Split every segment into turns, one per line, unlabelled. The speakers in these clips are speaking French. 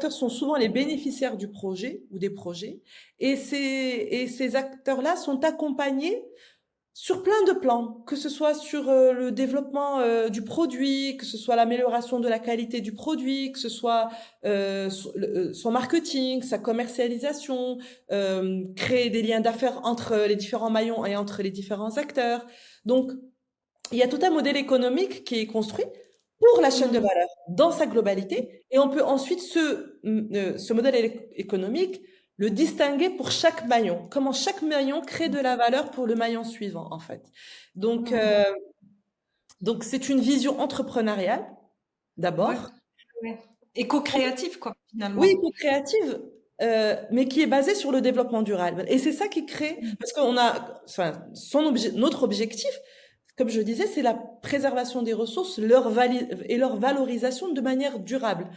acteurs sont souvent les bénéficiaires du projet ou des projets, et ces acteurs-là sont accompagnés sur plein de plans, que ce soit sur le développement du produit, que ce soit l'amélioration de la qualité du produit, que ce soit son marketing, sa commercialisation, créer des liens d'affaires entre les différents maillons et entre les différents acteurs. Donc, il y a tout un modèle économique qui est construit pour la chaîne de
Mhm.
valeur dans sa globalité, et on peut ensuite ce modèle économique le distinguer pour chaque maillon. Comment chaque maillon crée de la valeur pour le maillon suivant, en fait. Donc,
Mhm.
donc c'est une vision entrepreneuriale,
Ouais,
d'abord.
ouais. Et co-créatif, quoi,
Oui,
finalement.
co-créative, mais qui est basée sur le développement durable. Et c'est ça qui crée, parce qu'on a, enfin, notre objectif, comme je disais, c'est la préservation des ressources, et leur valorisation de manière durable.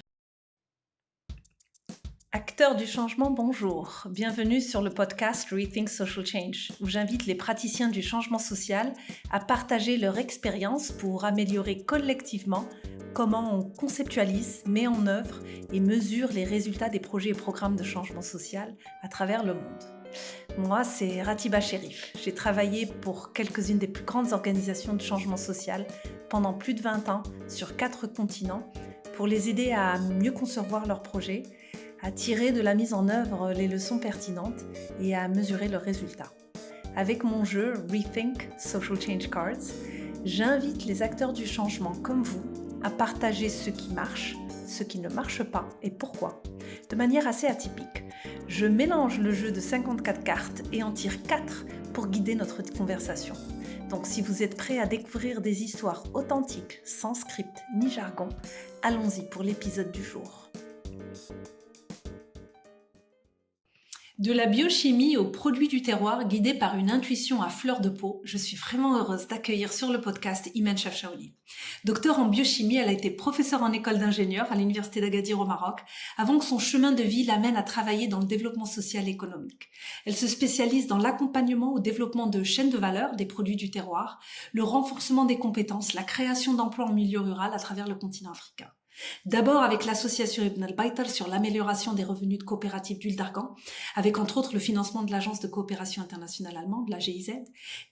Acteurs du changement, bonjour. Bienvenue sur le podcast Rethink Social Change, où j'invite les praticiens du changement social à partager leur expérience pour améliorer collectivement comment on conceptualise, met en œuvre et mesure les résultats des projets et programmes de changement social à travers le monde. Moi, c'est Ratiba Cherif. J'ai travaillé pour quelques-unes des plus grandes organisations de changement social pendant plus de 20 ans sur 4 continents pour les aider à mieux concevoir leurs projets, à tirer de la mise en œuvre les leçons pertinentes et à mesurer leurs résultats. Avec mon jeu Rethink Social Change Cards, j'invite les acteurs du changement comme vous à partager ce qui marche, ce qui ne marche pas et pourquoi, de manière assez atypique. Je mélange le jeu de 54 cartes et en tire 4 pour guider notre conversation. Donc si vous êtes prêts à découvrir des histoires authentiques, sans script ni jargon, allons-y pour l'épisode du jour. De la biochimie aux produits du terroir, guidée par une intuition à fleur de peau, je suis vraiment heureuse d'accueillir sur le podcast Imen Chafchaouli. Docteur en biochimie, elle a été professeure en école d'ingénieur à l'université d'Agadir au Maroc, avant que son chemin de vie l'amène à travailler dans le développement social et économique. Elle se spécialise dans l'accompagnement au développement de chaînes de valeur des produits du terroir, le renforcement des compétences, la création d'emplois en milieu rural à travers le continent africain. D'abord avec l'association Ibn al-Baytal sur l'amélioration des revenus de coopératives d'huile d'argan, avec entre autres le financement de l'Agence de coopération internationale allemande, la GIZ,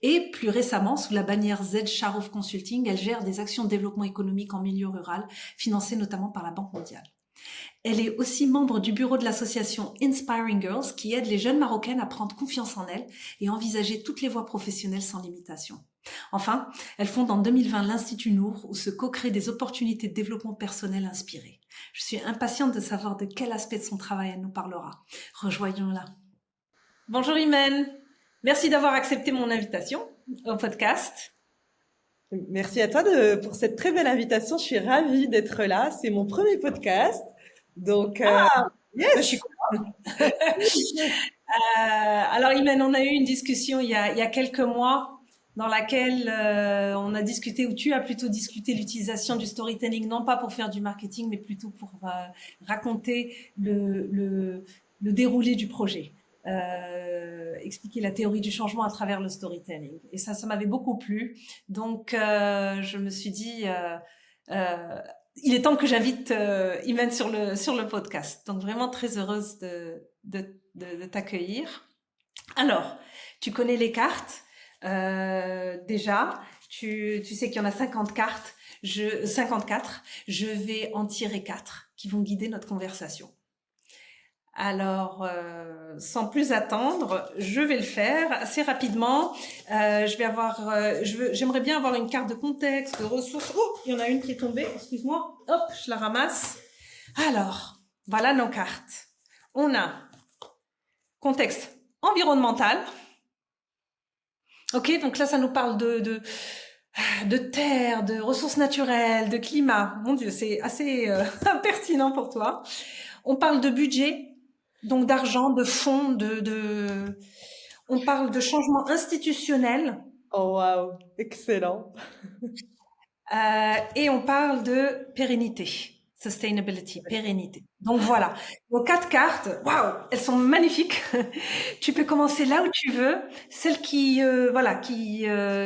et plus récemment, sous la bannière Z Sharouf Consulting, elle gère des actions de développement économique en milieu rural, financées notamment par la Banque mondiale. Elle est aussi membre du bureau de l'association Inspiring Girls, qui aide les jeunes Marocaines à prendre confiance en elles et envisager toutes les voies professionnelles sans limitation. Enfin, elle fonde en 2020 l'Institut Nour, où se co-créent des opportunités de développement personnel inspirées. Je suis impatiente de savoir de quel aspect de son travail elle nous parlera. Rejoignons-la. Bonjour Imen, merci d'avoir accepté mon invitation au podcast.
Merci à toi pour cette très belle invitation. Je suis ravie d'être là. C'est mon premier podcast. Donc,
Je suis
yes!
contente. Alors Imen, on a eu une discussion il y a quelques mois dans laquelle on a discuté, ou tu as plutôt discuté l'utilisation du storytelling, non pas pour faire du marketing, mais plutôt pour raconter le déroulé du projet. Expliquer la théorie du changement à travers le storytelling. Et ça m'avait beaucoup plu. Donc, je me suis dit, il est temps que j'invite Imen sur le podcast. Donc, vraiment très heureuse de t'accueillir. Alors, tu connais les cartes déjà. Tu sais qu'il y en a 50 cartes. 54. Je vais en tirer 4 qui vont guider notre conversation. Alors, sans plus attendre, je vais le faire assez rapidement. J'aimerais bien avoir une carte de contexte, de ressources. Oh, il y en a une qui est tombée, excuse-moi. Hop, je la ramasse. Alors, voilà nos cartes. On a contexte environnemental. Ok, donc là, ça nous parle de terre, de ressources naturelles, de climat. Mon Dieu, c'est assez pertinent pour toi. On parle de budget. Donc d'argent, de fonds, on parle de changement institutionnel
Oh, waouh! Excellent.
et on parle de pérennité, sustainability, pérennité. Donc voilà, nos 4 cartes, waouh, elles sont magnifiques. Tu peux commencer là où tu veux, celle qui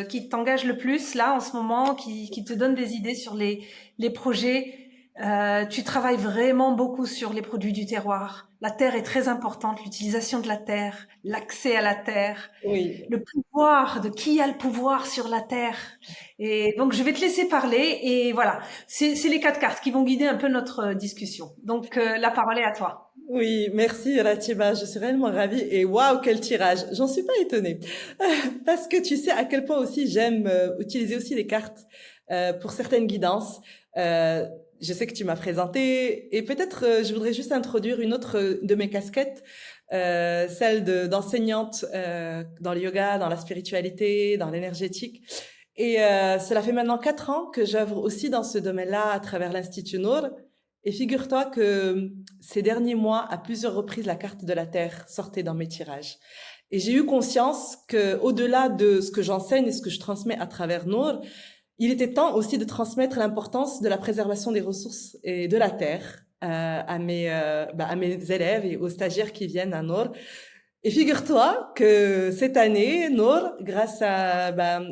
qui t'engage le plus là en ce moment, qui te donne des idées sur les projets Tu travailles vraiment beaucoup sur les produits du terroir. La terre est très importante, l'utilisation de la terre, l'accès à la terre,
Oui,
le pouvoir, de qui a le pouvoir sur la terre. Et donc, je vais te laisser parler. Et voilà, c'est les 4 cartes qui vont guider un peu notre discussion. Donc, la parole est à toi.
oui, merci Ratiba, je suis réellement ravie et waouh, quel tirage. J'en suis pas étonnée. Parce que tu sais à quel point aussi j'aime utiliser aussi les cartes pour certaines guidances. Euh, je sais que tu m'as présenté et peut-être je voudrais juste introduire une autre de mes casquettes, celle d'enseignante dans le yoga, dans la spiritualité, dans l'énergétique. Et cela fait maintenant 4 ans que j'œuvre aussi dans ce domaine-là à travers l'Institut Nour. Et figure-toi que ces derniers mois, à plusieurs reprises, la carte de la Terre sortait dans mes tirages. Et j'ai eu conscience que, au-delà de ce que j'enseigne et ce que je transmets à travers Nour, il était temps aussi de transmettre l'importance de la préservation des ressources et de la Terre à mes élèves et aux stagiaires qui viennent à Nour. Et figure-toi que cette année, Nour, grâce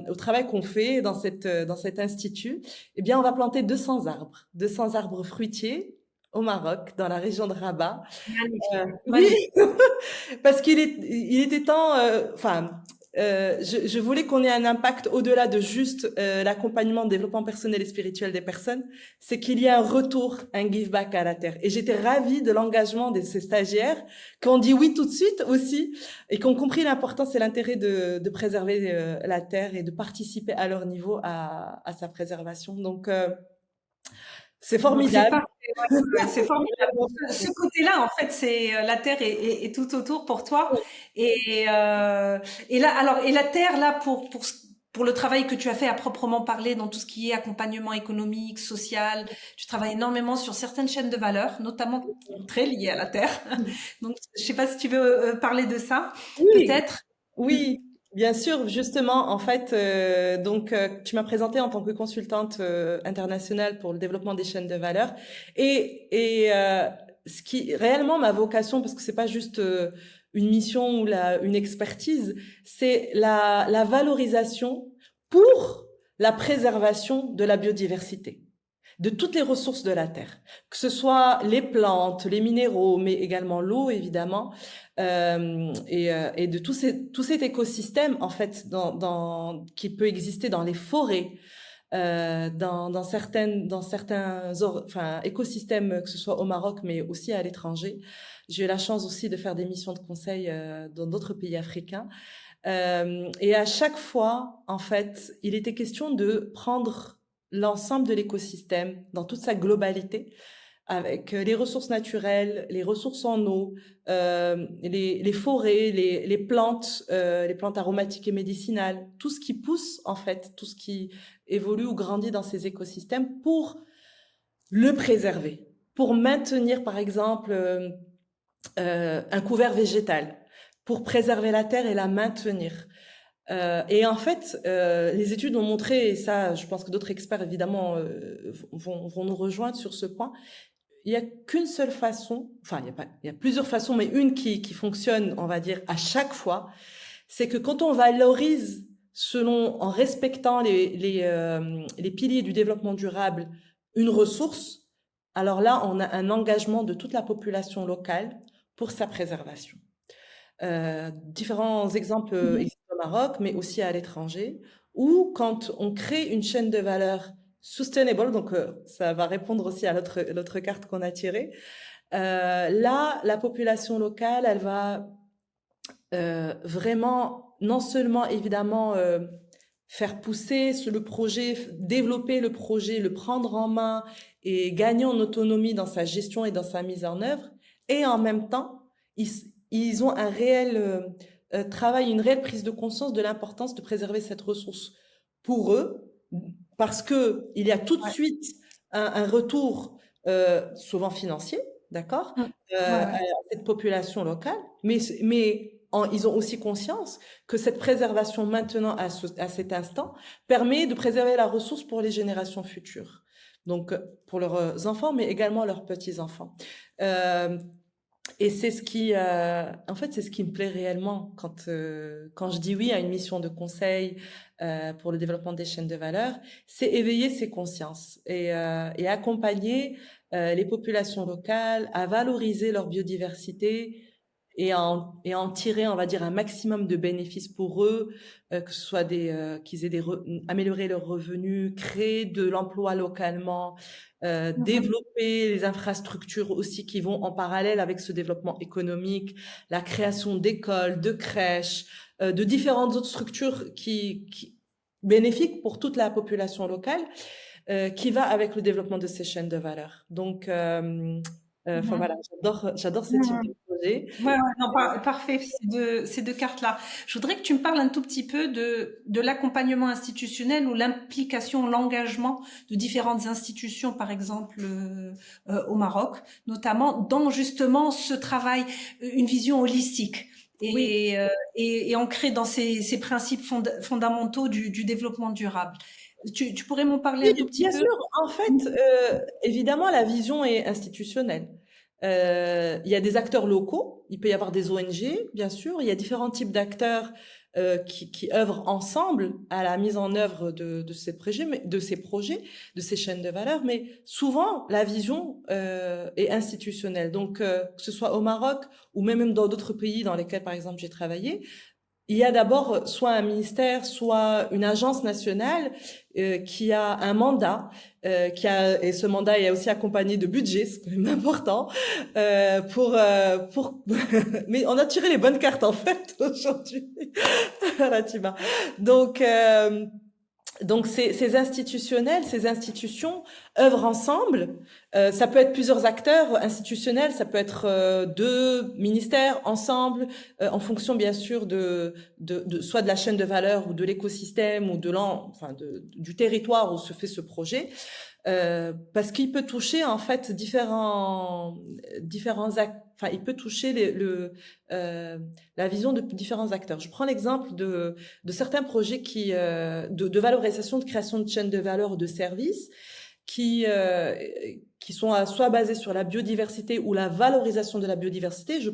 au travail qu'on fait dans cet institut, eh bien, on va planter 200 arbres fruitiers au Maroc, dans la région de Rabat.
Magnifique,
Oui,
magnifique.
parce il était temps, je voulais qu'on ait un impact au-delà de juste l'accompagnement, le développement personnel et spirituel des personnes, c'est qu'il y a un retour, un give back à la terre. Et j'étais ravie de l'engagement de ces stagiaires qui ont dit oui tout de suite aussi et qui ont compris l'importance et l'intérêt de préserver la terre et de participer à leur niveau à sa préservation. Donc, c'est
Donc c'est
formidable.
parfait, ouais, ouais, c'est formidable. Donc, ce côté-là, en fait, c'est la terre est tout autour pour toi. Et, euh, et là, alors, et la terre là pour le travail que tu as fait à proprement parler dans tout ce qui est accompagnement économique, social, tu travailles énormément sur certaines chaînes de valeur, notamment très liées à la terre. Donc, je sais pas si tu veux parler de ça,
Oui,
peut-être.
oui, bien sûr. Justement, en fait, tu m'as présenté en tant que consultante internationale pour le développement des chaînes de valeur. Ce qui réellement ma vocation, parce que c'est pas juste une mission ou une expertise, c'est la valorisation pour la préservation de la biodiversité, de toutes les ressources de la terre, que ce soit les plantes, les minéraux, mais également l'eau, évidemment, et de tout cet écosystème, en fait, qui peut exister dans les forêts, dans certains écosystèmes, que ce soit au Maroc, mais aussi à l'étranger. J'ai eu la chance aussi de faire des missions de conseil dans d'autres pays africains. Et à chaque fois, en fait, il était question de prendre l'ensemble de l'écosystème dans toute sa globalité, avec les ressources naturelles, les ressources en eau, les forêts, les plantes aromatiques et médicinales, tout ce qui pousse en fait, tout ce qui évolue ou grandit dans ces écosystèmes pour le préserver, pour maintenir par exemple un couvert végétal, pour préserver la terre et la maintenir. Et en fait, les études ont montré, et ça, je pense que d'autres experts évidemment vont nous rejoindre sur ce point, il y a qu'une seule façon, enfin, il y a plusieurs façons, mais une qui fonctionne, on va dire, à chaque fois, c'est que quand on valorise en respectant les piliers du développement durable, une ressource, alors là, on a un engagement de toute la population locale pour sa préservation. Différents exemples
Mhm.
existent au Maroc, mais aussi à l'étranger, où quand on crée une chaîne de valeur sustainable, donc ça va répondre aussi à l'autre carte qu'on a tirée, là, la population locale, elle va vraiment, non seulement évidemment faire pousser le projet, développer le projet, le prendre en main et gagner en autonomie dans sa gestion et dans sa mise en œuvre, et en même temps, ils, ils ont un réel travail, une réelle prise de conscience de l'importance de préserver cette ressource pour eux, parce que il y a tout de
Ouais.
suite un retour, souvent financier, d'accord,
Mm. Ouais,
à
ouais.
cette population locale, ils ont aussi conscience que cette préservation maintenant à cet instant permet de préserver la ressource pour les générations futures. Donc, pour leurs enfants, mais également leurs petits-enfants. Euh, et en fait, c'est ce qui me plaît réellement quand je dis oui à une mission de conseil pour le développement des chaînes de valeur, c'est éveiller ces consciences et accompagner les populations locales à valoriser leur biodiversité et à en tirer, on va dire, un maximum de bénéfices pour eux, que ce soit qu'ils aient améliorer leurs revenus, créer de l'emploi localement,
Mhm.
développer les infrastructures aussi qui vont en parallèle avec ce développement économique, la création d'écoles, de crèches, de différentes autres structures qui bénéfiques pour toute la population locale, qui va avec le développement de ces chaînes de valeur. Donc, enfin
Mhm.
voilà, j'adore ce type
Mhm.
de projet.
Ouais, ouais, non, parfait, ces deux cartes-là. Je voudrais que tu me parles un tout petit peu de l'accompagnement institutionnel ou l'implication, l'engagement de différentes institutions, par exemple au Maroc, notamment dans justement ce travail, une vision holistique
Oui,
et ancrée dans ces principes fondamentaux du développement durable. Tu pourrais m'en parler
oui,
un tout petit
bien
peu?
sûr. En fait, évidemment, la vision est institutionnelle. Il y a des acteurs locaux, il peut y avoir des ONG, bien sûr. Il y a différents types d'acteurs qui œuvrent ensemble à la mise en œuvre de ces projets, de ces chaînes de valeur. Mais souvent, la vision est institutionnelle. Donc, que ce soit au Maroc ou même dans d'autres pays dans lesquels, par exemple, j'ai travaillé, il y a d'abord soit un ministère, soit une agence nationale qui a un mandat, et ce mandat est aussi accompagné de budget, c'est quand même important, pour... Mais on a tiré les bonnes cartes en fait aujourd'hui. Voilà, Thibaut. Donc, donc ces institutionnels, ces institutions œuvrent ensemble. Ça peut être plusieurs acteurs institutionnels, ça peut être deux ministères ensemble, en fonction bien sûr soit de la chaîne de valeur ou de l'écosystème ou enfin du territoire où se fait ce projet. Parce qu'il peut toucher en fait différents actes. Enfin, il peut toucher la vision de différents acteurs. Je prends l'exemple de certains projets de valorisation, de création de chaînes de valeur ou de services qui, euh, qui sont soit basés sur la biodiversité ou la valorisation de la biodiversité. Je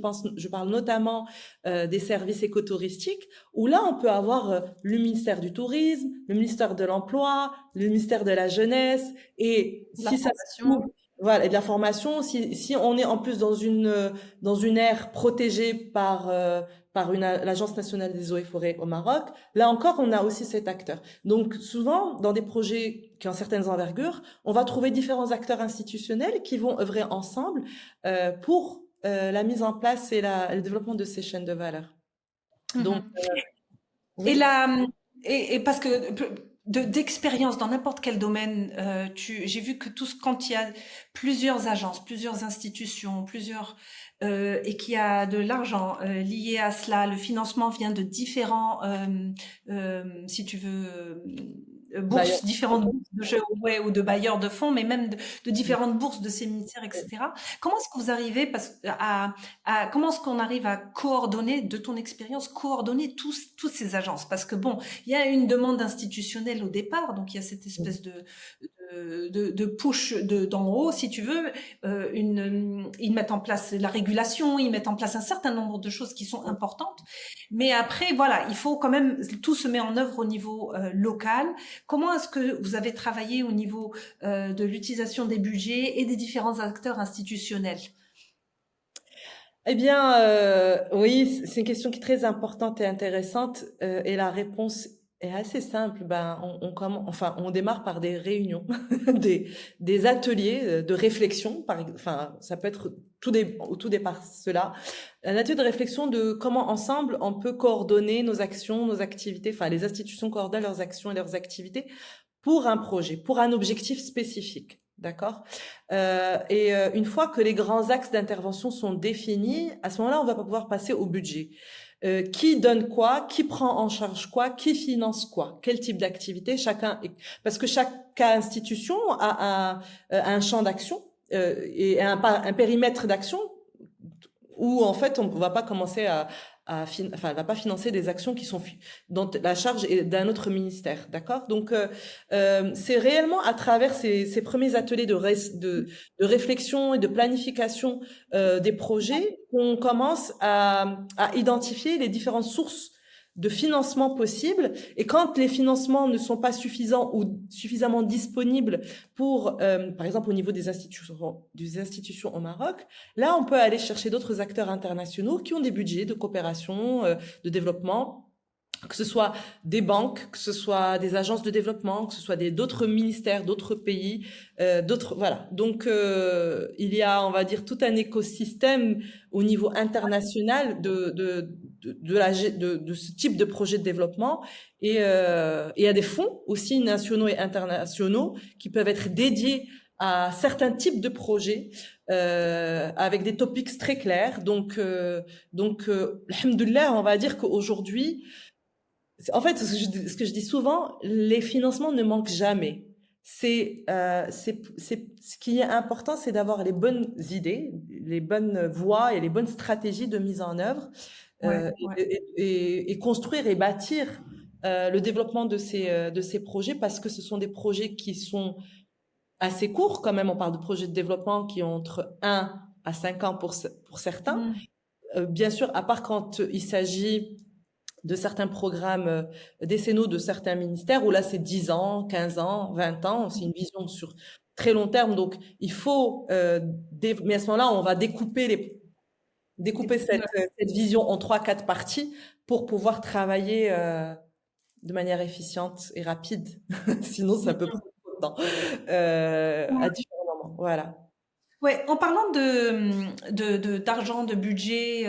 parle notamment des services écotouristiques, où là, on peut avoir le ministère du Tourisme, le ministère de l'Emploi, le ministère de la Jeunesse, et
La
si ça se
formation.
trouve, voilà, et de la formation, si on est en plus dans une aire protégée par l'Agence nationale des eaux et forêts au Maroc, là encore, on a aussi cet acteur. Donc souvent, dans des projets qui ont certaines envergures, on va trouver différents acteurs institutionnels qui vont œuvrer ensemble pour la mise en place et le développement de ces chaînes de valeur. Donc,
Mhm. Et
oui.
la, et parce que d'expérience dans n'importe quel domaine, j'ai vu que quand il y a plusieurs agences, plusieurs institutions, et qu'il y a de l'argent lié à cela, le financement vient de différents, si tu veux,
Bah,
bourses, différentes bourses ouais, ou de bailleurs de fonds, mais même de différentes bourses de ces ministères, etc. Comment est-ce que vous arrivez comment est-ce qu'on arrive à coordonner, de ton expérience, coordonner toutes ces agences? Parce que bon, il y a une demande institutionnelle au départ, donc il y a cette espèce de push d'en haut, si tu veux. Ils mettent en place la régulation, ils mettent en place un certain nombre de choses qui sont importantes. Mais après, voilà, il faut quand même, tout se met en œuvre au niveau local. Comment est-ce que vous avez travaillé au niveau de l'utilisation des budgets et des différents acteurs institutionnels?
Eh bien, oui, c'est une question qui est très importante et intéressante, et la réponse est assez simple. Ben, enfin, on démarre par des réunions, des ateliers de réflexion. Enfin, ça peut être au tout départ cela, un atelier de réflexion de comment ensemble on peut coordonner nos actions, nos activités. Enfin, les institutions coordonnent leurs actions et leurs activités pour un projet, pour un objectif spécifique. D'accord. Une fois que les grands axes d'intervention sont définis, à ce moment-là, on va pouvoir passer au budget. Qui donne quoi, qui prend en charge quoi, qui finance quoi, quel type d'activité parce que chaque institution a un champ d'action et un périmètre d'action où en fait on ne va pas commencer enfin, elle va pas financer des actions qui sont dont la charge est d'un autre ministère, d'accord? Donc c'est réellement à travers ces premiers ateliers de réflexion et de planification des projets qu'on commence à identifier les différentes sources de financement possibles. Et quand les financements ne sont pas suffisants ou suffisamment disponibles pour, par exemple, au niveau des institutions au Maroc, là, on peut aller chercher d'autres acteurs internationaux qui ont des budgets de coopération, de développement, que ce soit des banques, que ce soit des agences de développement, que ce soit d'autres ministères, d'autres pays, voilà. Donc, il y a, on va dire, tout un écosystème au niveau international de ce type de projet de développement. Et il y a des fonds aussi nationaux et internationaux qui peuvent être dédiés à certains types de projets avec des topics très clairs. Donc, alhamdoulilah, on va dire qu'aujourd'hui, en fait, ce que je dis souvent, les financements ne manquent jamais. Ce qui est important, c'est d'avoir les bonnes idées, les bonnes voies et les bonnes stratégies de mise en œuvre et construire et bâtir le développement de ces projets parce que ce sont des projets qui sont assez courts quand même. On parle de projets de développement qui ont entre 1 à 5 ans pour certains. Bien sûr, à part quand il s'agit de certains programmes décennaux de certains ministères, où là c'est 10 ans, 15 ans, 20 ans, c'est une vision sur très long terme, donc il faut, mais à ce moment-là, on va découper cette vision en 3-4 parties pour pouvoir travailler de manière efficiente et rapide, sinon ça peut prendre trop de temps à différents moments, voilà.
Ouais, en parlant d'argent, de budget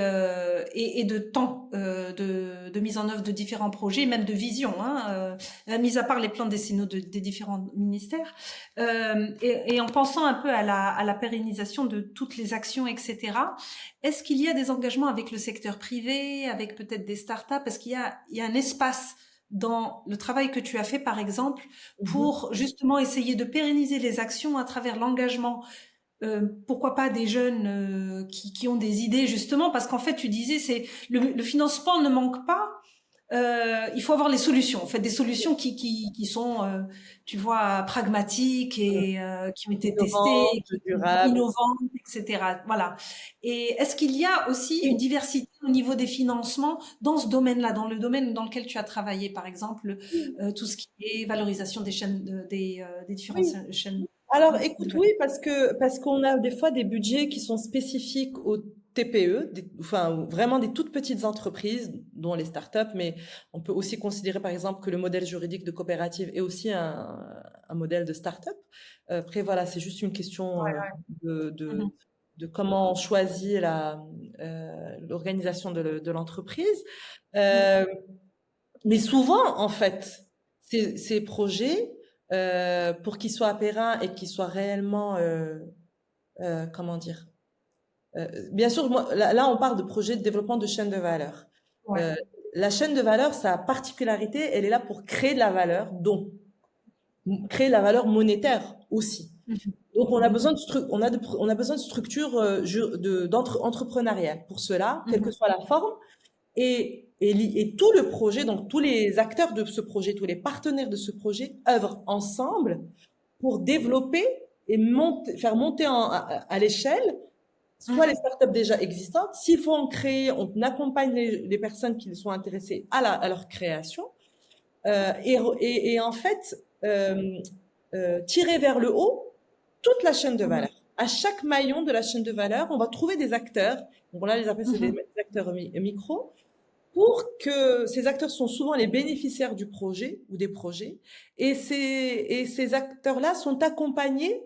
et de temps de mise en œuvre de différents projets, même de vision, mis à part les plans décennaux des différents ministères, et en pensant un peu à la pérennisation de toutes les actions, etc., est-ce qu'il y a des engagements avec le secteur privé, avec peut-être des startups? Est-ce qu'il y a un espace dans le travail que tu as fait, par exemple, pour justement essayer de pérenniser les actions à travers l'engagement? Pourquoi pas des jeunes qui ont des idées, justement, parce qu'en fait tu disais c'est le financement ne manque pas, il faut avoir les solutions, en fait des solutions qui sont tu vois pragmatiques et qui ont été testées, innovantes, etc. Voilà. Et est-ce qu'il y a aussi une diversité au niveau des financements dans ce domaine-là, dans le domaine dans lequel tu as travaillé, par exemple tout ce qui est valorisation des chaînes des différentes chaînes?
Alors, écoute, oui, parce qu'on a des fois des budgets qui sont spécifiques aux TPE, enfin vraiment des toutes petites entreprises, dont les startups, mais on peut aussi considérer par exemple que le modèle juridique de coopérative est aussi un modèle de startup. Après, voilà, c'est juste une question de comment on choisit l'organisation de l'entreprise. Mais souvent, en fait, ces projets, pour qu'ils soient pérennes et qu'ils soient réellement, comment dire, bien sûr, là, on parle de projet de développement de chaîne de valeur. La chaîne de valeur, sa particularité, elle est là pour créer de la valeur, donc créer de la valeur monétaire aussi. Donc, on a besoin de structures entrepreneuriales pour cela, quelle que soit la forme. Et tout le projet, donc tous les acteurs de ce projet, tous les partenaires de ce projet œuvrent ensemble pour développer et faire monter à l'échelle soit les startups déjà existantes. S'il faut en créer, on accompagne les personnes qui sont intéressées à leur création. Et en fait, tirer vers le haut toute la chaîne de valeur. À chaque maillon de la chaîne de valeur, on va trouver des acteurs. Donc là, les appelle c'est des acteurs micro. Pour que ces acteurs sont souvent les bénéficiaires du projet ou des projets. Et ces acteurs-là sont accompagnés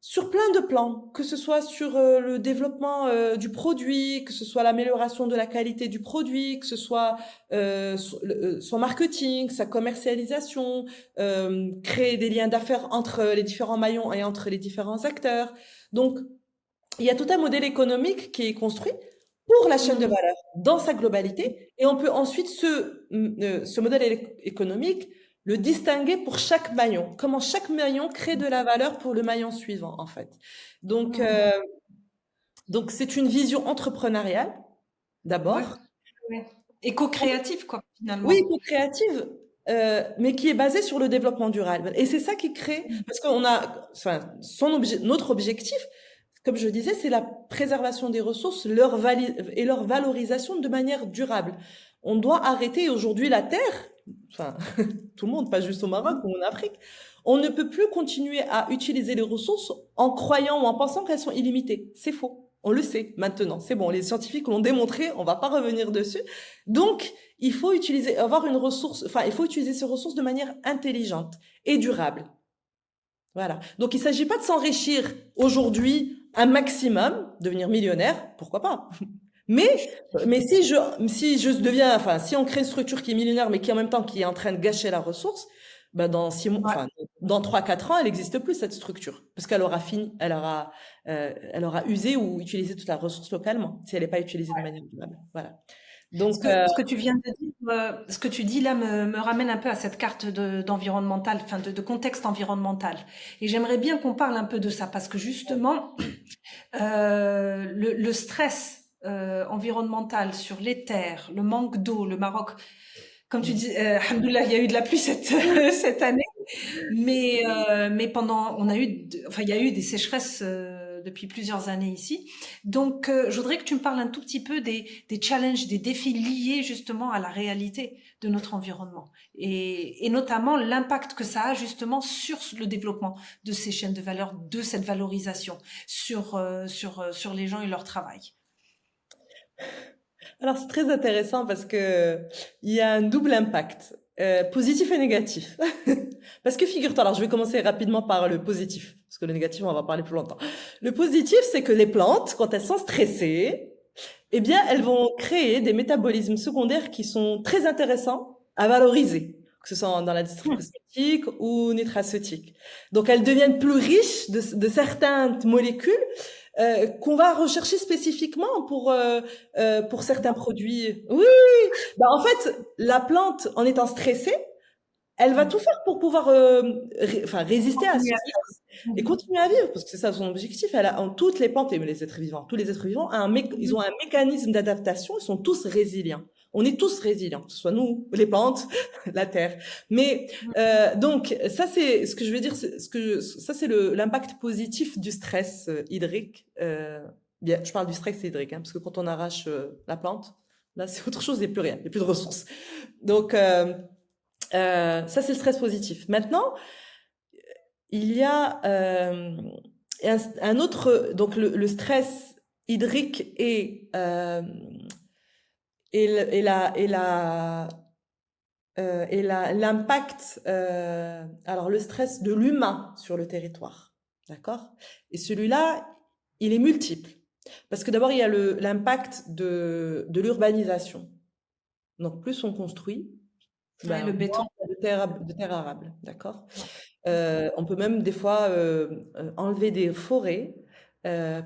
sur plein de plans, que ce soit sur le développement du produit, que ce soit l'amélioration de la qualité du produit, que ce soit son marketing, sa commercialisation, créer des liens d'affaires entre les différents maillons et entre les différents acteurs. Donc, il y a tout un modèle économique qui est construit pour la chaîne de valeur dans sa globalité, et on peut ensuite ce modèle économique le distinguer pour chaque maillon, comment chaque maillon crée de la valeur pour le maillon suivant, en fait. Donc c'est une vision entrepreneuriale, d'abord.
Et co-créative, quoi, finalement.
Oui, co-créative, mais qui est basée sur le développement durable. Et c'est ça qui crée, parce qu'on a, enfin, notre objectif, comme je disais, c'est la préservation des ressources et leur valorisation de manière durable. On doit arrêter aujourd'hui la terre, enfin tout le monde, pas juste au Maroc ou en Afrique. On ne peut plus continuer à utiliser les ressources en croyant ou en pensant qu'elles sont illimitées. C'est faux. On le sait maintenant. C'est bon. Les scientifiques l'ont démontré. On va pas revenir dessus. Donc, il faut avoir une ressource, enfin, il faut utiliser ces ressources de manière intelligente et durable. Voilà. Donc, il ne s'agit pas de s'enrichir aujourd'hui un maximum, devenir millionnaire, pourquoi pas. Mais si je deviens, enfin, si on crée une structure qui est millionnaire, mais qui en même temps qui est en train de gâcher la ressource, ben dans 6 mois,
Ouais.
enfin, dans 3-4 ans, elle n'existe plus, cette structure. Parce qu'elle aura fini, elle aura usé ou utilisé toute la ressource localement, si elle n'est pas utilisée de manière durable. Voilà. Donc,
Ce que tu viens de dire, ce que tu dis là me ramène un peu à cette carte d'environnemental, enfin de contexte environnemental. Et j'aimerais bien qu'on parle un peu de ça parce que justement, le stress environnemental sur les terres, le manque d'eau, le Maroc, comme tu dis, alhamdoulilah, il y a eu de la pluie cette année, mais il y a eu des sécheresses depuis plusieurs années ici. Donc, je voudrais que tu me parles un tout petit peu des challenges, des défis liés justement à la réalité de notre environnement et notamment l'impact que ça a justement sur le développement de ces chaînes de valeur, de cette valorisation sur les gens et leur travail.
alors c'est très intéressant parce que il y a un double impact, positif et négatif. Parce que figure-toi, alors je vais commencer rapidement par le positif, parce que le négatif, on va parler plus longtemps. Le positif, c'est que les plantes, quand elles sont stressées, eh bien, elles vont créer des métabolismes secondaires qui sont très intéressants à valoriser, que ce soit dans l'industrie cosmétique ou nutraceutique. Donc, elles deviennent plus riches de certaines molécules qu'on va rechercher spécifiquement pour certains produits. Oui, oui, oui. Bah, en fait, la plante, en étant stressée, elle va tout faire pour pouvoir résister à ce
Continuer à
stress et
vivre.
continuer à vivre, parce que c'est ça son objectif. Toutes les plantes et les êtres vivants, tous les êtres vivants, ils ont un mécanisme d'adaptation, ils sont tous résilients. On est tous résilients, que ce soit nous, les plantes, la terre. Mais donc ça c'est ce que je veux dire, ça c'est l'impact positif du stress hydrique. Bien, je parle du stress hydrique, hein, parce que quand on arrache la plante, là c'est autre chose, il n'y a plus rien, il n'y a plus de ressources. Donc ça, c'est le stress positif. Maintenant, il y a un autre, donc le stress hydrique et l'impact, alors le stress de l'humain sur le territoire, d'accord? Et celui-là, il est multiple. Parce que d'abord, il y a l'impact de l'urbanisation. Donc, plus on construit,
Ouais, le
ben,
béton.
moins de terre arable, d'accord? On peut même des fois enlever des forêts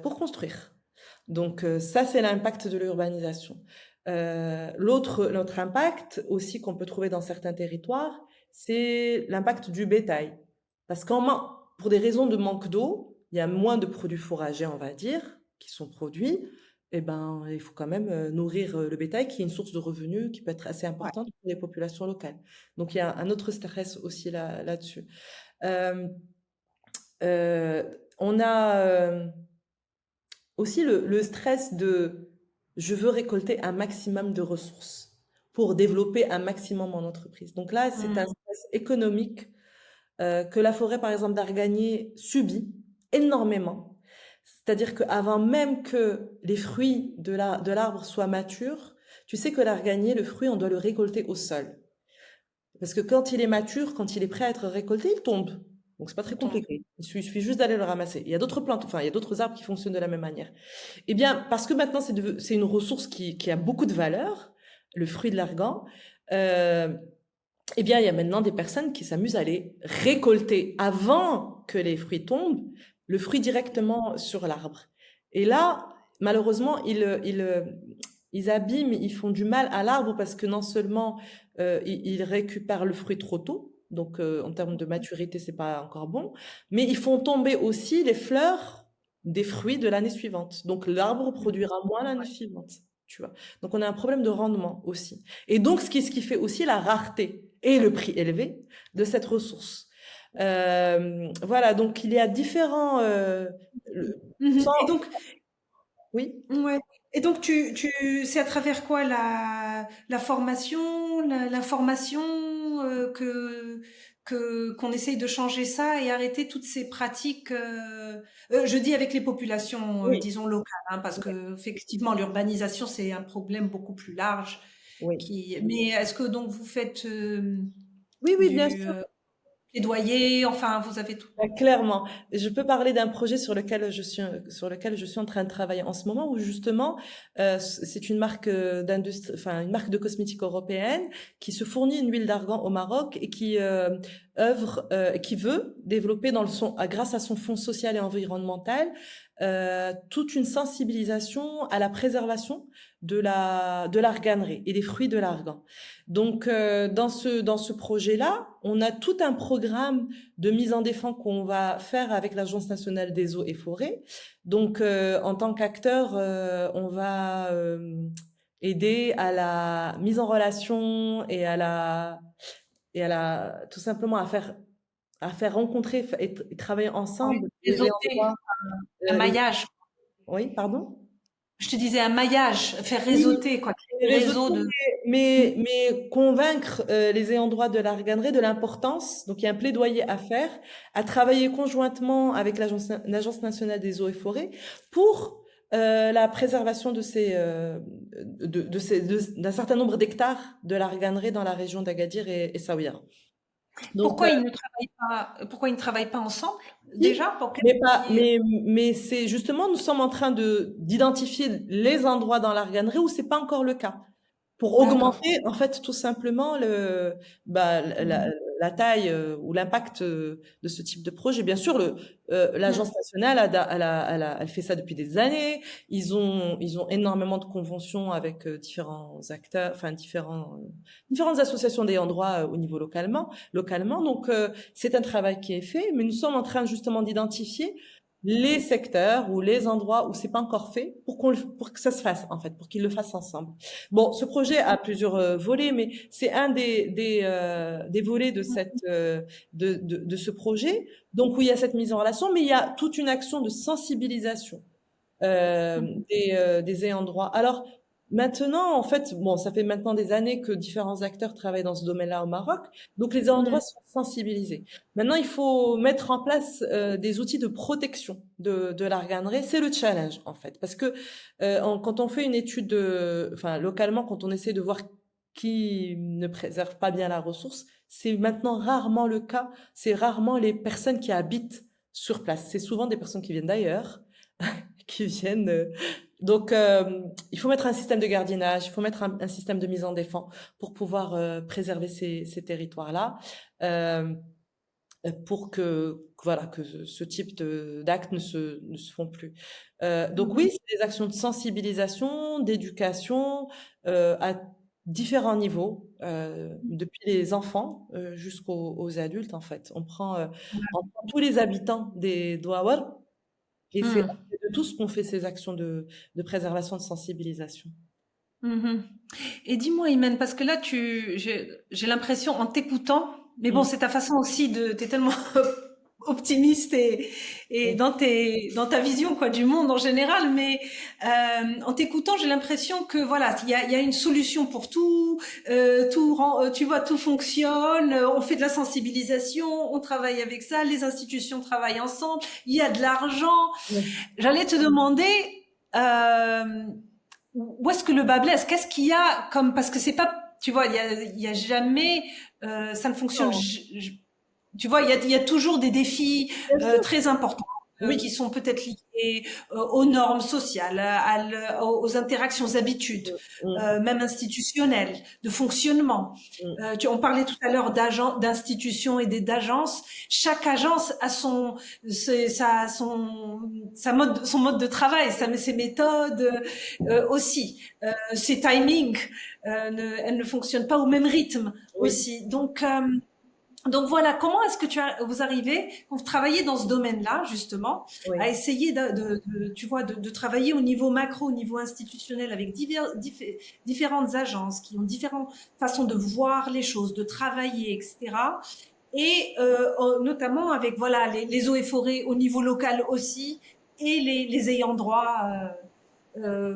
pour construire. Donc ça, c'est l'impact de l'urbanisation. L'autre impact aussi qu'on peut trouver dans certains territoires, c'est l'impact du bétail. Parce pour des raisons de manque d'eau, il y a moins de produits fourragers, on va dire, qui sont produits. Eh ben, il faut quand même nourrir le bétail, qui est une source de revenus qui peut être assez
Ouais.
importante pour les populations locales. Donc il y a un autre stress aussi là-dessus. Euh, on a aussi le stress de je veux récolter un maximum de ressources pour développer un maximum en entreprise. Donc là, c'est un stress économique que la forêt, par exemple, d'Argagné subit énormément. C'est-à-dire qu'avant même que les fruits de l'arbre soient matures, tu sais que l'argagné, le fruit, on doit le récolter au sol. Parce que quand il est mature, quand il est prêt à être récolté, il tombe. Donc c'est pas très compliqué. Il suffit juste d'aller le ramasser. Il y a d'autres plantes, enfin il y a d'autres arbres qui fonctionnent de la même manière. Eh bien, parce que maintenant c'est une ressource qui a beaucoup de valeur, le fruit de l'argan. Eh bien, il y a maintenant des personnes qui s'amusent à aller récolter avant que les fruits tombent, le fruit directement sur l'arbre. Et là, malheureusement, ils abîment, ils font du mal à l'arbre parce que non seulement ils récupèrent le fruit trop tôt, donc en termes de maturité, c'est pas encore bon, mais ils font tomber aussi les fleurs des fruits de l'année suivante. Donc l'arbre produira moins l'année suivante, tu vois. Donc on a un problème de rendement aussi. Et donc ce qui fait aussi la rareté et le prix élevé de cette ressource. Voilà, donc il y a différents...
Et donc,
Oui.
ouais. Et donc, c'est à travers quoi la formation, l'information qu'on essaye de changer ça et arrêter toutes ces pratiques. Je dis avec les populations,
Oui,
disons locales, hein, parce
oui,
que effectivement, l'urbanisation c'est un problème beaucoup plus large.
oui.
Mais est-ce que donc vous faites
Oui, oui, bien
du
sûr.
plaidoyer, enfin, vous avez tout.
Clairement, je peux parler d'un projet sur lequel je suis en train de travailler en ce moment, où justement, c'est une marque d'industrie, enfin une marque de cosmétiques européenne qui se fournit une huile d'argan au Maroc et qui qui veut développer grâce à son fonds social et environnemental, toute une sensibilisation à la préservation de l'arganerie et des fruits de l'argan. Donc, dans ce projet-là, on a tout un programme de mise en défense qu'on va faire avec l'Agence nationale des eaux et forêts. Donc, en tant qu'acteur, on va aider à la mise en relation tout simplement à faire rencontrer et travailler
Oui,
ensemble les
réseauter,
endroits.
un
Les,
maillage.
oui, pardon?
Je te disais un maillage, faire
Oui,
réseauter, quoi,
les
créer des
réseaux,
réseaux de.
mais convaincre les ayants droit de l'arganerie de l'importance, donc il y a un plaidoyer à faire, à travailler conjointement avec l'Agence nationale des eaux et forêts pour la préservation d'un certain nombre d'hectares de l'arganerie dans la région d'Agadir et Saouira. Donc,
Pourquoi ils ne travaillent pas ensemble
si,
déjà? Pour
mais pas,
quel-
mais c'est justement, nous sommes en train d'identifier les endroits dans l'arganerie où c'est pas encore le cas. Pour
D'accord.
augmenter, en fait, tout simplement
Mhm.
la taille ou l'impact de ce type de projet. Bien sûr, l'agence
Mhm.
nationale, elle fait ça depuis des années. Ils ont énormément de conventions avec différents acteurs, enfin différentes associations d'ayants droit au niveau localement. Donc, c'est un travail qui est fait, mais nous sommes en train justement d'identifier les secteurs ou les endroits où c'est pas encore fait pour que ça se fasse, en fait, pour qu'ils le fassent ensemble. Bon, ce projet a plusieurs volets, mais c'est un des volets de ce projet. Donc, où il y a cette mise en relation, mais il y a toute une action de sensibilisation des ayants droit. Alors, maintenant, en fait, bon, ça fait maintenant des années que différents acteurs travaillent dans ce domaine-là au Maroc, donc les ayants droit
Mhm.
sont sensibilisés. Maintenant, il faut mettre en place des outils de protection de l'arganerie. C'est le challenge, en fait, parce que quand on fait une étude, enfin, localement, quand on essaie de voir qui ne préserve pas bien la ressource, c'est maintenant rarement le cas. C'est rarement les personnes qui habitent sur place. C'est souvent des personnes qui viennent d'ailleurs qui viennent. Donc, il faut mettre un système de gardiennage, il faut mettre un système de mise en défense pour pouvoir préserver ces territoires-là, euh, pour voilà, que ce type d'actes ne se font plus. Donc oui,
Mhm.
c'est des actions de sensibilisation, d'éducation à différents niveaux, depuis les enfants aux adultes en fait. On prend tous les habitants des Douaouar et c'est
Mhm.
auprès de tous qu'on fait ces actions de préservation, de sensibilisation.
Mhm. Et dis-moi, Imen, parce que là, j'ai l'impression en t'écoutant, mais bon,
Mmh.
c'est ta façon aussi t'es tellement optimiste et
Mmh.
dans ta vision, quoi, du monde en général, mais en t'écoutant, j'ai l'impression que voilà, il y a une solution pour tout, tu vois, tout fonctionne, on fait de la sensibilisation, on travaille avec ça, les institutions travaillent ensemble, il y a de l'argent.
Oui.
J'allais te demander, euh, où est-ce que le bas blesse? Qu'est-ce qu'il y a comme, parce que c'est pas, tu vois, il y a jamais, ça ne fonctionne,
Non,
tu vois, il y a toujours des défis
bien sûr.
très importants qui
Oui.
sont peut-être liés aux normes sociales, aux interactions, aux habitudes,
Mmh,
même institutionnelles, de fonctionnement.
mmh,
On parlait tout à l'heure d'institutions et d'agences. Chaque agence a son mode de travail, ses méthodes aussi, ses timings. Elles ne fonctionnent pas au même rythme
oui,
aussi. Donc voilà, comment est-ce que vous arrivez, quand vous travaillez dans ce domaine-là, justement, à
oui.
essayer tu vois, de travailler au niveau macro, au niveau institutionnel, avec différentes agences qui ont différentes façons de voir les choses, de travailler, etc. Et notamment avec voilà les eaux et forêts au niveau local aussi, et les ayants droit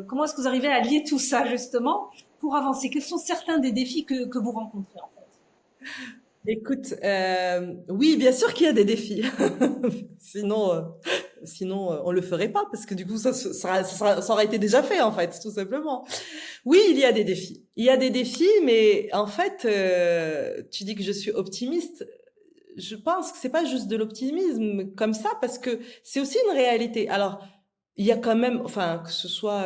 Comment est-ce que vous arrivez à lier tout ça justement pour avancer? Quels sont certains des défis que vous rencontrez en fait?
Écoute, oui, bien sûr qu'il y a des défis. Sinon, on le ferait pas parce que du coup, ça aurait été déjà fait en fait, tout simplement. Oui, il y a des défis. Il y a des défis, mais en fait, tu dis que je suis optimiste. Je pense que c'est pas juste de l'optimisme comme ça, parce que c'est aussi une réalité. Alors, il y a quand même, enfin, que ce soit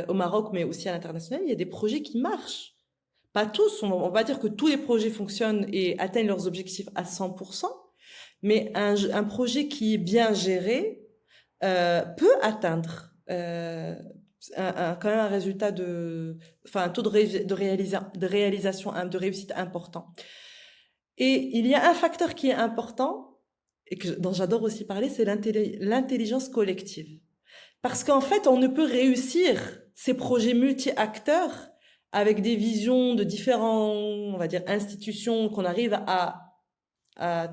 au Maroc, mais aussi à l'international, il y a des projets qui marchent. Pas tous, on va pas dire que tous les projets fonctionnent et atteignent leurs objectifs à 100%, mais un projet qui est bien géré peut atteindre quand même un résultat enfin un taux de réalisation, de réussite important. Et il y a un facteur qui est important et dont j'adore aussi parler, c'est l'intelligence collective. Parce qu'en fait, on ne peut réussir ces projets multi-acteurs avec des visions de différents, on va dire, institutions, qu'on arrive à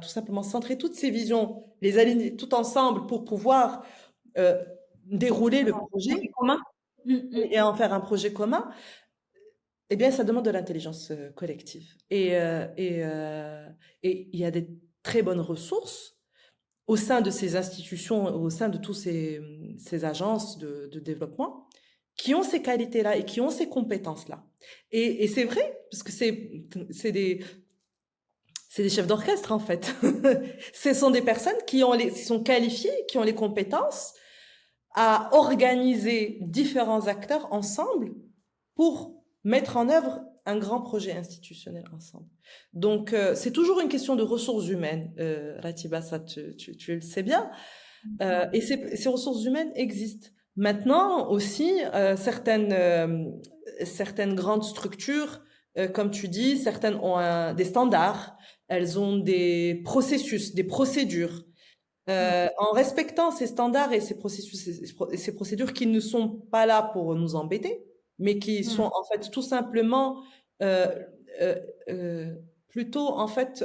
tout simplement centrer toutes ces visions, les aligner tout ensemble pour pouvoir dérouler le projet
Commun.
et en faire un projet commun. Eh bien, ça demande de l'intelligence collective. Et il y a des très bonnes ressources au sein de ces institutions, au sein de tous ces agences de développement, qui ont ces qualités-là et qui ont ces compétences-là. Et c'est vrai, parce que c'est des chefs d'orchestre, en fait. Ce sont des personnes qui sont qualifiées, qui ont les compétences à organiser différents acteurs ensemble pour mettre en œuvre un grand projet institutionnel ensemble. Donc, c'est toujours une question de ressources humaines. Ratiba, ça, tu le sais bien. Et ces ressources humaines existent. Maintenant aussi, certaines grandes structures, comme tu dis, certaines ont des standards, elles ont des processus, des procédures. En respectant ces standards et ces processus et ces procédures qui ne sont pas là pour nous embêter, mais qui sont en fait tout simplement euh, euh, plutôt en fait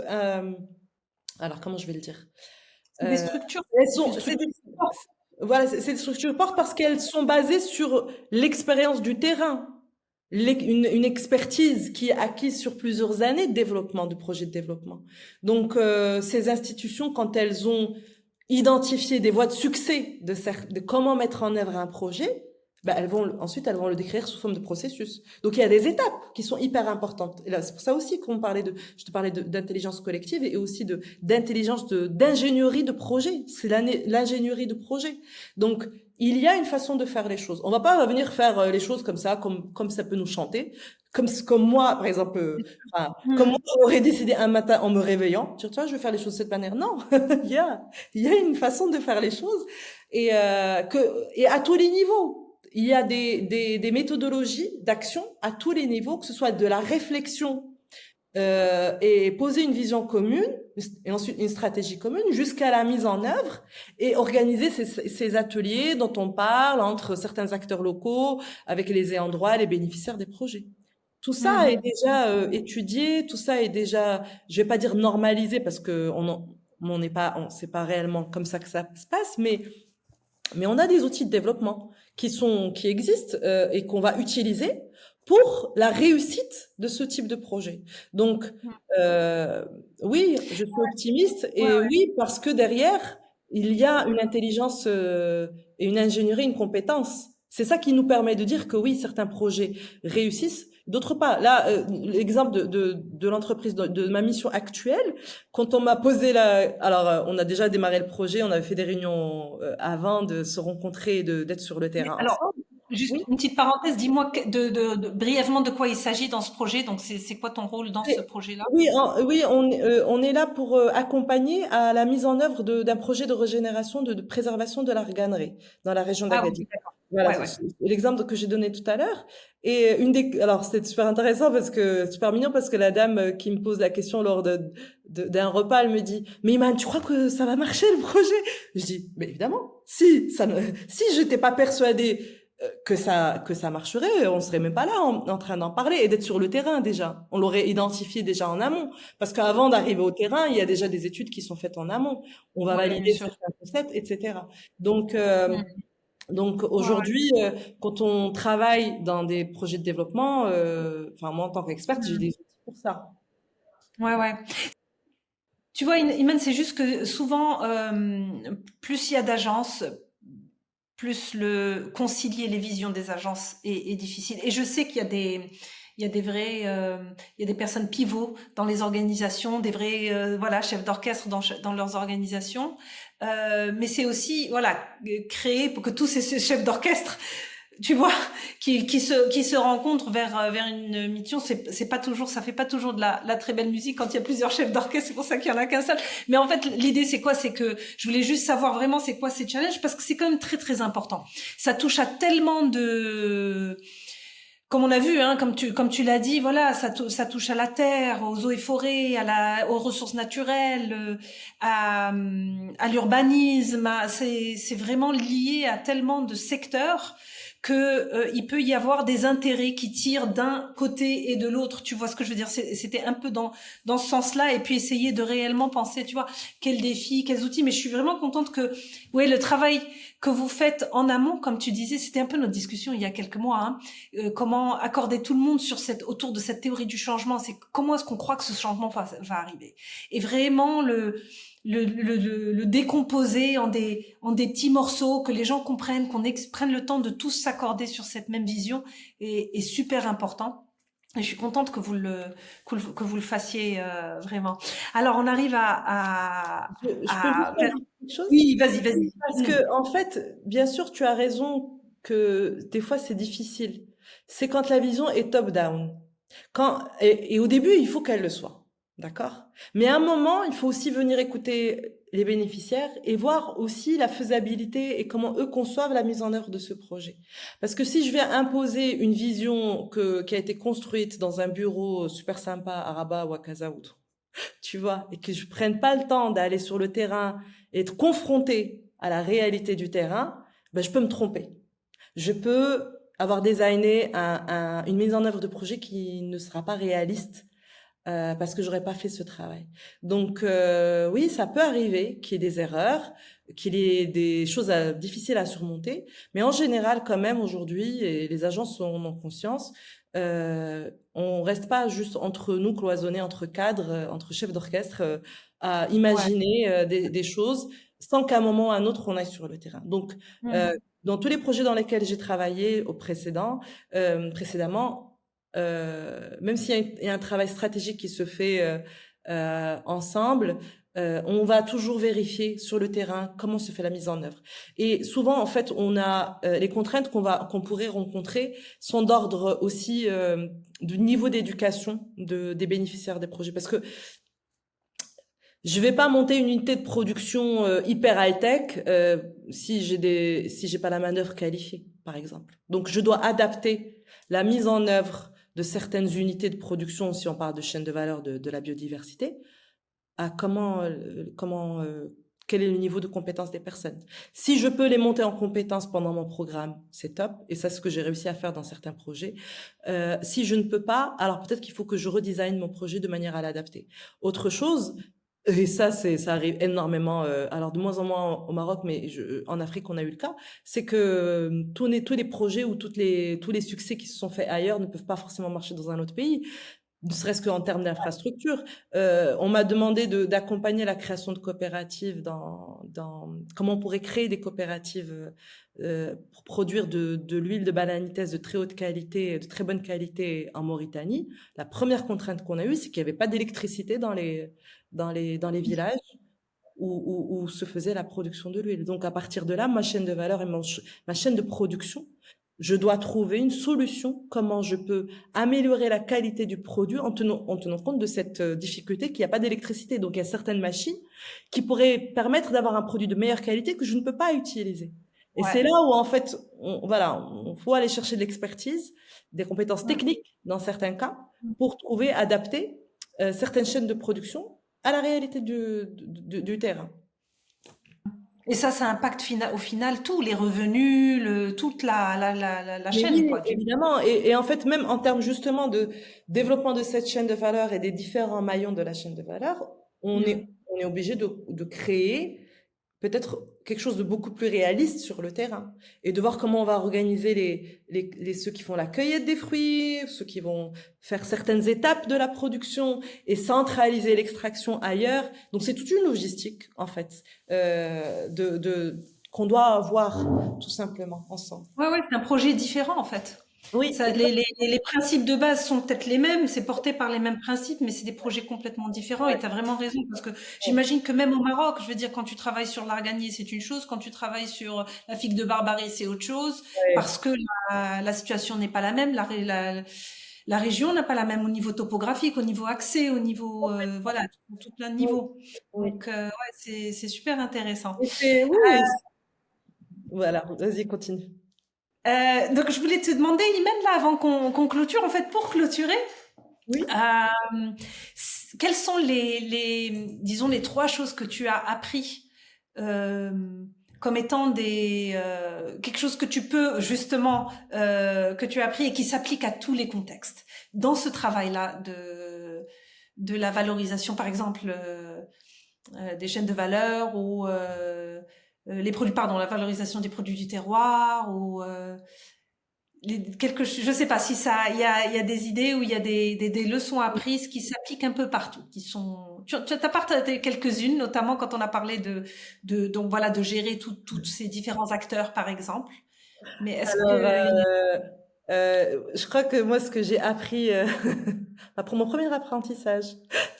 alors comment je vais le dire,
Des structures.
voilà, c'est des structures fortes parce qu'elles sont basées sur l'expérience du terrain, une expertise qui est acquise sur plusieurs années de développement, de projets de développement. Donc ces institutions, quand elles ont identifié des voies de succès de comment mettre en œuvre un projet, bah, elles vont le décrire sous forme de processus. Donc il y a des étapes qui sont hyper importantes. Et là, c'est pour ça aussi je te parlais d'intelligence collective et aussi d'ingénierie de projet. C'est l'ingénierie de projet. Donc il y a une façon de faire les choses. On va pas venir faire les choses comme ça, comme ça peut nous chanter. Comme moi, par exemple, comme moi, j'aurais décidé un matin en me réveillant, tu vois, je vais faire les choses de cette manière. Non, il y a une façon de faire les choses et à tous les niveaux. Il y a des méthodologies d'action à tous les niveaux, que ce soit de la réflexion et poser une vision commune, et ensuite une stratégie commune, jusqu'à la mise en œuvre et organiser ces ateliers dont on parle entre certains acteurs locaux, avec les ayants droit, les bénéficiaires des projets. Tout ça est déjà étudié, tout ça est déjà, je vais pas dire normalisé parce que c'est pas réellement comme ça que ça se passe, mais on a des outils de développement qui existent et qu'on va utiliser pour la réussite de ce type de projet. Donc, oui, je suis optimiste et oui, parce que derrière, il y a une intelligence et une ingénierie, une compétence. C'est ça qui nous permet de dire que oui, certains projets réussissent, d'autres pas. Là, l'exemple de l'entreprise, de ma mission actuelle, quand on m'a posé alors on a déjà démarré le projet, on avait fait des réunions avant de se rencontrer et d'être sur le terrain.
Alors, juste une petite parenthèse, dis-moi brièvement de quoi il s'agit dans ce projet. Donc, c'est quoi ton rôle dans ce projet-là?
Oui, on est là pour accompagner à la mise en œuvre d'un projet de régénération, de préservation de l'arganerie dans la région d'Agadir.
Oui, d'accord.
Voilà, c'est l'exemple que j'ai donné tout à l'heure. Et alors c'était super intéressant super mignon parce que la dame qui me pose la question lors d'un repas, elle me dit, mais Iman, tu crois que ça va marcher le projet? Je dis, mais évidemment, si j'étais pas persuadée que ça marcherait, on serait même pas là en train d'en parler et d'être sur le terrain déjà. On l'aurait identifié déjà en amont. Parce qu'avant d'arriver au terrain, il y a déjà des études qui sont faites en amont. On va valider certains concepts, etc. Donc, Donc
Ouais, ouais.
aujourd'hui, quand on travaille dans des projets de développement, enfin moi en tant qu'experte, j'ai
Mm.
des outils pour ça.
Ouais, ouais. Tu vois, Iman, c'est juste que souvent, plus il y a d'agences, plus le concilier les visions des agences est difficile. Et je sais qu'il y a il y a des vrais, il y a des personnes pivots dans les organisations, des vrais, voilà, chefs d'orchestre dans leurs organisations. Mais c'est aussi, voilà, créer pour que tous ces chefs d'orchestre, tu vois, qui se rencontrent vers une mission, c'est pas toujours, ça fait pas toujours de la très belle musique quand il y a plusieurs chefs d'orchestre, c'est pour ça qu'il y en a qu'un seul. Mais en fait, l'idée, c'est quoi? C'est que je voulais juste savoir vraiment c'est quoi ces challenges, parce que c'est quand même très, très important. Ça touche à tellement de, comme on a vu, hein, comme tu l'as dit, voilà, ça touche à la terre, aux eaux et forêts, aux ressources naturelles, à l'urbanisme. C'est vraiment lié à tellement de secteurs que il peut y avoir des intérêts qui tirent d'un côté et de l'autre. Tu vois ce que je veux dire? C'était un peu dans ce sens-là, et puis essayer de réellement penser, tu vois, quels défis, quels outils. Mais je suis vraiment contente que, ouais, le travail que vous faites en amont, comme tu disais, c'était un peu notre discussion il y a quelques mois, hein, comment accorder tout le monde autour de cette théorie du changement. C'est comment est-ce qu'on croit que ce changement va arriver, et vraiment le décomposer en des petits morceaux, que les gens comprennent, prenne le temps de tous s'accorder sur cette même vision est super important. Et je suis contente que que vous le fassiez vraiment. Alors on arrive
Je peux juste
vers...
rajouter quelque chose?
Oui, vas-y, vas-y.
Parce que, en fait, bien sûr, tu as raison que des fois c'est difficile. C'est quand la vision est top-down. Et au début, il faut qu'elle le soit. D'accord? Mais à un moment, il faut aussi venir écouter les bénéficiaires et voir aussi la faisabilité et comment eux conçoivent la mise en œuvre de ce projet. Parce que si je viens imposer une vision qui a été construite dans un bureau super sympa à Rabat ou à Casa ou tu vois, et que je prenne pas le temps d'aller sur le terrain et être confronté à la réalité du terrain, ben, je peux me tromper. Je peux avoir designé une mise en œuvre de projet qui ne sera pas réaliste parce que j'aurais pas fait ce travail. Donc oui, ça peut arriver qu'il y ait des erreurs, qu'il y ait des choses difficiles à surmonter, mais en général, quand même, aujourd'hui, et les agences sont en conscience, on reste pas juste entre nous cloisonnés, entre cadres, entre chefs d'orchestre, à
Ouais.
imaginer des choses sans qu'à un moment ou à un autre on aille sur le terrain. Donc,
Mhm.
dans tous les projets dans lesquels j'ai travaillé précédemment, même s'il y a un travail stratégique qui se fait ensemble, on va toujours vérifier sur le terrain comment se fait la mise en œuvre. Et souvent, en fait, on a les contraintes qu'on pourrait rencontrer sont d'ordre aussi du niveau d'éducation des bénéficiaires des projets. Parce que je vais pas monter une unité de production hyper high-tech si j'ai pas la manœuvre qualifiée, par exemple. Donc, je dois adapter la mise en œuvre de certaines unités de production, si on parle de chaîne de valeur de la biodiversité, à quel est le niveau de compétence des personnes. Si je peux les monter en compétences pendant mon programme, c'est top. Et ça, c'est ce que j'ai réussi à faire dans certains projets. Si je ne peux pas, alors peut-être qu'il faut que je redesign mon projet de manière à l'adapter. Autre chose, et ça arrive énormément, alors de moins en moins au Maroc, mais en Afrique, on a eu le cas, c'est que tous les projets ou tous les succès qui se sont faits ailleurs ne peuvent pas forcément marcher dans un autre pays, ne serait-ce qu'en termes d'infrastructure. On m'a demandé d'accompagner la création de coopératives comment on pourrait créer des coopératives pour produire de l'huile de bananites de très haute qualité, de très bonne qualité en Mauritanie. La première contrainte qu'on a eue, c'est qu'il n'y avait pas d'électricité dans les villages où se faisait la production de l'huile. Donc à partir de là, ma chaîne de valeur et ma chaîne de production, je dois trouver une solution, comment je peux améliorer la qualité du produit en tenant compte de cette difficulté qu'il n'y a pas d'électricité. Donc il y a certaines machines qui pourraient permettre d'avoir un produit de meilleure qualité que je ne peux pas utiliser. Et
Ouais.
c'est là où en fait, on faut aller chercher de l'expertise, des compétences techniques dans certains cas, pour trouver, adapter certaines chaînes de production à la réalité du terrain.
Et ça impacte au final tous les revenus, toute la
Mais
chaîne,
oui,
quoi.
évidemment. Et en fait, même en termes justement de développement de cette chaîne de valeur et des différents maillons de la chaîne de valeur,
Mm.
on est obligé de créer. peut-être quelque chose de beaucoup plus réaliste sur le terrain et de voir comment on va organiser ceux qui font la cueillette des fruits, ceux qui vont faire certaines étapes de la production et centraliser l'extraction ailleurs. Donc c'est toute une logistique en fait qu'on doit avoir tout simplement ensemble.
Ouais, ouais, c'est un projet différent en fait.
Oui,
Ça, les principes de base sont peut-être les mêmes, c'est porté par les mêmes principes, mais c'est des projets complètement différents. Et
ouais,
tu as vraiment raison, parce que
ouais,
j'imagine que même au Maroc, je veux dire, quand tu travailles sur l'arganier, c'est une chose, quand tu travailles sur la figue de Barbarie, c'est autre chose, parce que la situation n'est pas la même, la région n'a pas la même au niveau topographique, au niveau accès, au niveau, voilà, tout plein de
oui,
niveaux.
oui.
Donc, ouais, c'est super intéressant.
Oui, oui. Voilà, vas-y, continue.
Donc, je voulais te demander, Imen, là, avant qu'on clôture, en fait, pour clôturer,
Oui.
quelles sont disons, les trois choses que tu as appris euh, comme étant quelque chose que tu peux justement que tu as appris et qui s'applique à tous les contextes dans ce travail-là de la valorisation, par exemple, des chaînes de valeur ou les produits, pardon, la valorisation des produits du terroir ou je sais pas si ça, il y a des idées ou il y a des leçons apprises qui s'appliquent un peu partout, qui sont, tu as partagé quelques-unes, notamment quand on a parlé donc voilà, de gérer tous ces différents acteurs, par exemple. Mais est-ce
Alors,
que,
je crois que moi, ce que j'ai appris enfin, pour mon premier apprentissage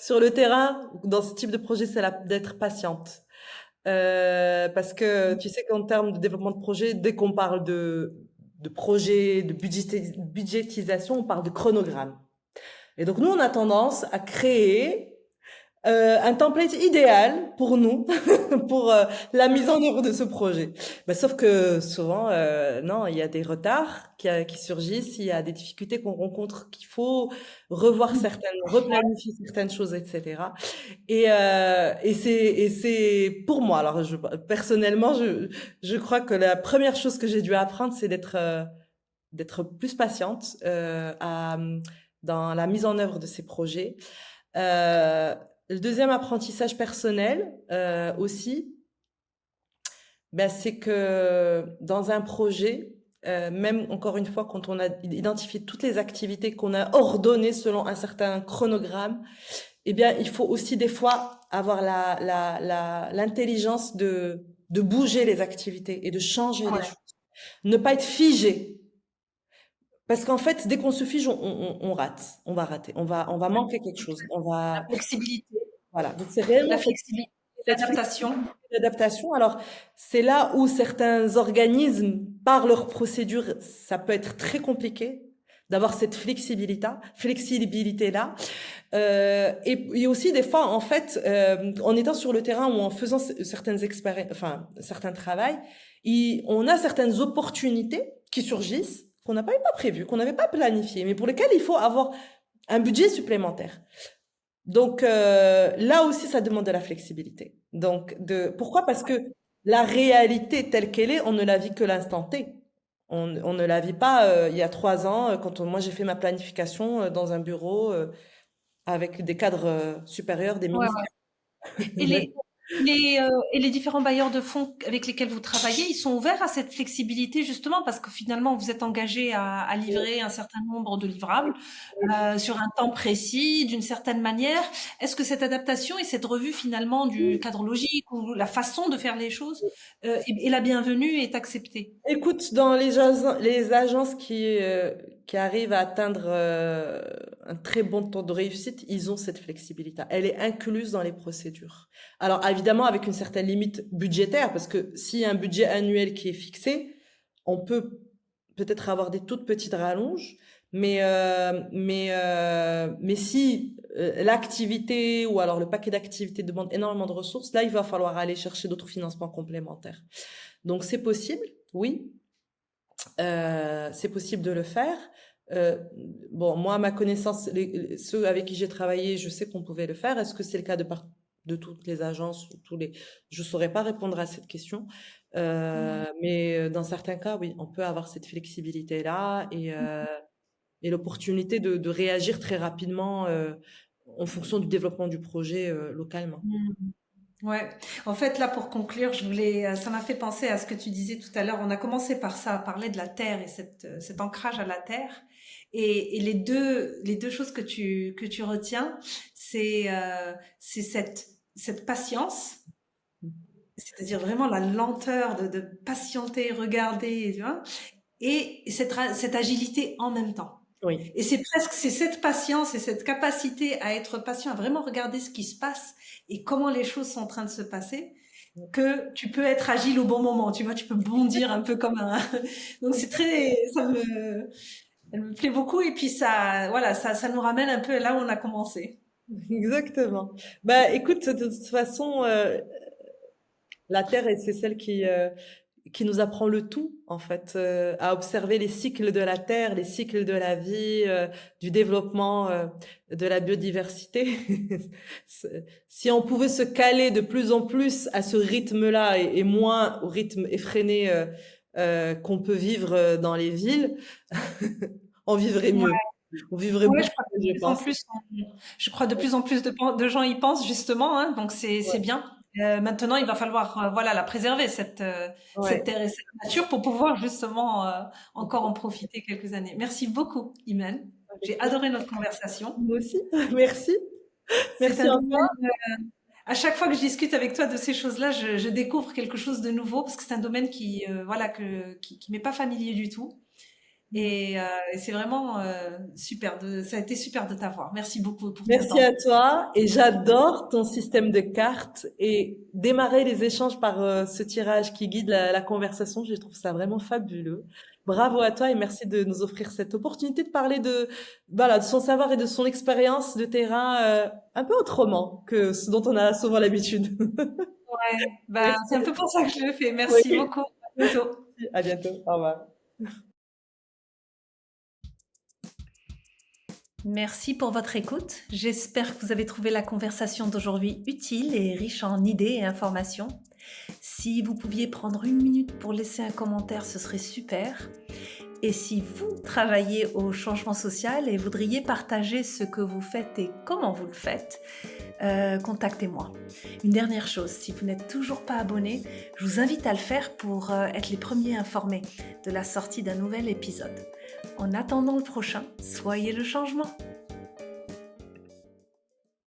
sur le terrain, dans ce type de projet, c'est d'être patiente. Parce que tu sais qu'en termes de développement de projet, dès qu'on parle de projet, de budgétisation, on parle de chronogramme. Et donc, nous, on a tendance à créer un template idéal pour nous, pour la mise en œuvre de ce projet. Bah, sauf que souvent, non, il y a des retards qui surgissent, il y a des difficultés qu'on rencontre, qu'il faut revoir replanifier certaines choses, etc. Et c'est pour moi. Alors, personnellement, je crois que la première chose que j'ai dû apprendre, c'est d'être plus patiente dans la mise en œuvre de ces projets. Euh, le deuxième apprentissage personnel aussi, ben, c'est que dans un projet, même encore une fois, quand on a identifié toutes les activités qu'on a ordonnées selon un certain chronogramme, eh bien, il faut aussi des fois avoir l'intelligence de bouger les activités et de changer les
ouais,
choses. Ne pas être figé. Parce qu'en fait, dès qu'on se fige, on rate. On va rater. On va manquer quelque chose.
la flexibilité,
Voilà. Donc, c'est
la
réellement
flexibilité,
cette flexibilité
l'adaptation.
d'adaptation. Alors, c'est là où certains organismes, par leur procédure, ça peut être très compliqué d'avoir cette flexibilité-là. Et aussi, des fois, en fait, en étant sur le terrain ou en faisant certaines expériences, enfin, certains travails, on a certaines opportunités qui surgissent qu'on n'a pas prévues, qu'on n'avait pas planifiées, mais pour lesquelles il faut avoir un budget supplémentaire. Donc là aussi, ça demande de la flexibilité. Donc pourquoi? Parce que la réalité telle qu'elle est, on ne la vit que l'instant T. On ne la vit pas il y a 3 ans, quand moi j'ai fait ma planification dans un bureau avec des cadres supérieurs, des
Ouais,
ministères.
ouais. Et les différents bailleurs de fonds avec lesquels vous travaillez, ils sont ouverts à cette flexibilité justement parce que finalement vous êtes engagé à livrer un certain nombre de livrables sur un temps précis, d'une certaine manière. Est-ce que cette adaptation et cette revue finalement du cadre logique ou la façon de faire les choses est la bienvenue et est acceptée?
Écoute, dans les agences qui arrivent à atteindre un très bon taux de réussite, ils ont cette flexibilité. Elle est incluse dans les procédures. Alors évidemment avec une certaine limite budgétaire, parce que s'il y a un budget annuel qui est fixé, on peut peut-être avoir des toutes petites rallonges, mais si l'activité ou alors le paquet d'activités demande énormément de ressources, là il va falloir aller chercher d'autres financements complémentaires. Donc c'est possible, oui, c'est possible de le faire. Euh, bon, moi, à ma connaissance, ceux avec qui j'ai travaillé, je sais qu'on pouvait le faire. Est-ce que c'est le cas de toutes les agences ou tous les... Je saurais pas répondre à cette question. Mais dans certains cas, oui, on peut avoir cette flexibilité-là et l'opportunité de réagir très rapidement en fonction du développement du projet localement.
Mmh. Ouais. En fait, là, pour conclure, ça m'a fait penser à ce que tu disais tout à l'heure. On a commencé par ça, à parler de la terre et cet ancrage à la terre. Et les deux choses que tu retiens, c'est cette patience, c'est-à-dire vraiment la lenteur de patienter, regarder, tu vois, et cette agilité en même temps.
Oui,
Et c'est cette patience et cette capacité à être patient, à vraiment regarder ce qui se passe et comment les choses sont en train de se passer, que tu peux être agile au bon moment, tu vois, tu peux bondir un peu comme un. Donc elle me plaît beaucoup et puis ça, voilà, ça nous ramène un peu là où on a commencé.
exactement. Bah, écoute, de toute façon, la Terre, c'est celle qui nous apprend le tout, en fait, à observer les cycles de la Terre, les cycles de la vie, du développement, de la biodiversité. Si on pouvait se caler de plus en plus à ce rythme-là et moins au rythme effréné qu'on peut vivre dans les villes, on vivrait mieux. On vivrait
Ouais,
beaucoup mieux, je pense.
je crois de plus en plus de gens y pensent justement, hein, donc c'est
Ouais,
bien. Maintenant, il va falloir voilà la préserver cette
ouais.
terre et cette nature pour pouvoir justement encore en profiter quelques années. Merci beaucoup, Imen.
Avec
J'ai
plaisir.
adoré notre conversation.
Moi aussi. Merci.
C'est
Merci
un
encore.
domaine. À chaque fois que je discute avec toi de ces choses-là, je découvre quelque chose de nouveau parce que c'est un domaine voilà qui m'est pas familier du tout. Et c'est vraiment super. Ça a été super de t'avoir. Merci beaucoup pour ton
Merci à
temps.
toi et j'adore ton système de cartes et démarrer les échanges par ce tirage qui guide la conversation. Je trouve ça vraiment fabuleux. Bravo à toi et merci de nous offrir cette opportunité de parler voilà, de son savoir et de son expérience de terrain un peu autrement que ce dont on a souvent l'habitude.
Ouais, bah, c'est un
Merci.
peu pour ça que je le fais. Merci
Oui.
beaucoup. À bientôt.
À bientôt. Au revoir.
Merci pour votre écoute. J'espère que vous avez trouvé la conversation d'aujourd'hui utile et riche en idées et informations. Si vous pouviez prendre une minute pour laisser un commentaire, ce serait super. Et si vous travaillez au changement social et voudriez partager ce que vous faites et comment vous le faites, contactez-moi. Une dernière chose, si vous n'êtes toujours pas abonné, je vous invite à le faire pour être les premiers informés de la sortie d'un nouvel épisode. En attendant le prochain, soyez le changement.